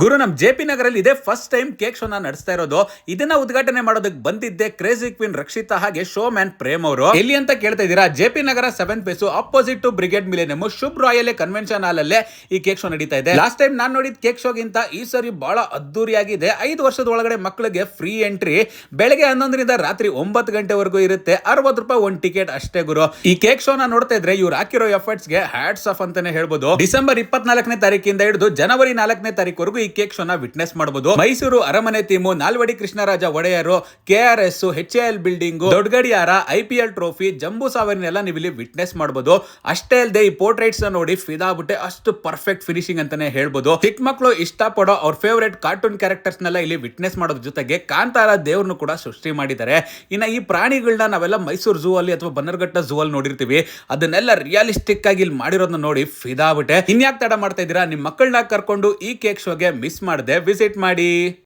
ಗುರು ನಮ್ ಜೆ.ಪಿ. ನಗರಲ್ಲಿ ಇದೇ first time cake ಶೋನ ನಡೆಸ್ತಾ ಇರೋದು. ಇದನ್ನ ಉದ್ಘಾಟನೆ ಮಾಡೋದಕ್ಕೆ ಬಂದಿದ್ದೆ ಕ್ರೇಜಿ ಕ್ವೀನ್ ರಕ್ಷಿತಾ ಹಾಗೆ ಶೋ ಮ್ಯಾನ್ ಪ್ರೇಮ್ ಅವರು. ಎಲ್ಲಿ ಅಂತ ಕೇಳ್ತಾ ಇದೀರಾ? JP. Nagar 7th phase opposite to Brigade Millennium Shubh royal convention hall ಅಲ್ಲೇ ಈ ಕೇಕ್ ಶೋ ನಡೀತಾ ಇದೆ. ಲಾಸ್ಟ್ ಟೈಮ್ ನಾನ್ ನೋಡಿದ ಕೇಕ್ ಶೋಗಿಂತ ಈ ಸರಿ ಬಹಳ ಅದ್ದೂರಿಯಾಗಿದೆ. 5 ವರ್ಷದ ಒಳಗಡೆ ಮಕ್ಕಳಿಗೆ ಫ್ರೀ ಎಂಟ್ರಿ. ಬೆಳಗ್ಗೆ 11ರಿಂದ ರಾತ್ರಿ 9 ಗಂಟೆವರೆಗೂ ಇರುತ್ತೆ. 60 ರೂಪಾಯಿ ಒಂದು ಟಿಕೆಟ್ ಅಷ್ಟೇ ಗುರು. ಈ ಕೇಕ್ ಶೋನ ನೋಡ್ತಾ ಇದ್ರೆ ಇವ್ರು ಹಾಕಿರೋ ಎಫರ್ಟ್ಸ್ ಗೆ ಹ್ಯಾಟ್ಸ್ ಆಫ್ ಅಂತಾನೆ ಹೇಳ್ಬೋದು. ಡಿಸೆಂಬರ್ 24ನೇ ತಾರೀಕಿಂದ ಹಿಡಿದು ಜನವರಿ 4ನೇ ತಾರೀಕುವರೆಗೂ ಈ ಕೇಕ್ ಶೋನ ವಿಟ್ನೆಸ್ ಮಾಡಬಹುದು. ಮೈಸೂರು ಅರಮನೆ ಥೀಮು, ನಾಲ್ವಡಿ ಕೃಷ್ಣರಾಜ ಒಡೆಯರು, KRS, HAL ಬಿಲ್ಡಿಂಗ್, ದೊಡ್ಡಗಡಿಯಾರ, IPL ಟ್ರೋಫಿ, ಜಂಬೂ ಸಾವರಿನೆಲ್ಲ ನೀವು ಇಲ್ಲಿ ವಿಟ್ನೆಸ್ ಮಾಡಬಹುದು. ಅಷ್ಟೇ ಅಲ್ಲದೆ ಈ ಪೋರ್ಟ್ರೇಟ್ಸ್ ನೋಡಿ ಫಿದಾ ಆಗ್ಬಿಟ್ಟೆ. ಅಷ್ಟು ಪರ್ಫೆಕ್ಟ್ ಫಿನಿಶಿಂಗ್ ಅಂತಾನೆ ಹೇಳ್ಬೋದು. ಚಿಕ್ಕ ಮಕ್ಕಳು ಇಷ್ಟಪಡೋ ಅವ್ರ ಫೇವರೇಟ್ ಕಾರ್ಟೂನ್ ಕ್ಯಾರೆಕ್ಟರ್ಸ್ ನೆಲ್ಲ ಇಲ್ಲಿ ವಿಟ್ನೆಸ್ ಮಾಡೋದ್ರ ಜೊತೆಗೆ ಕಾಂತಾರ ದೇವ್ರನ್ನು ಕೂಡ ಸೃಷ್ಟಿ ಮಾಡಿದ್ದಾರೆ. ಇನ್ನ ಈ ಪ್ರಾಣಿಗಳನ್ನ ನಾವೆಲ್ಲ ಮೈಸೂರು ಝೂ ಅಲ್ಲಿ ಅಥವಾ ಬನ್ನರ್ಘಟ್ಟ ಝೂ ಅಲ್ಲಿ ನೋಡಿರ್ತೀವಿ. ಅದನ್ನೆಲ್ಲ ರಿಯಲಿಸ್ಟಿಕ್ ಆಗಿ ಇಲ್ಲಿ ಮಾಡಿರೋದನ್ನ ನೋಡಿ ಫಿದಾ ಆಗ್ಬಿಟ್ಟೆ. ಇನ್ಯಾಕ್ ತಡ ಮಾಡ್ತಾ ಇದ್ದೀರಾ? ನಿಮ್ ಮಕ್ಕಳನ್ನ ಕರ್ಕೊಂಡು ಈ ಕೇಕ್ ಶೋಗೆ ಮಿಸ್ ಮಾಡದೆ ವಿಸಿಟ್ ಮಾಡಿ.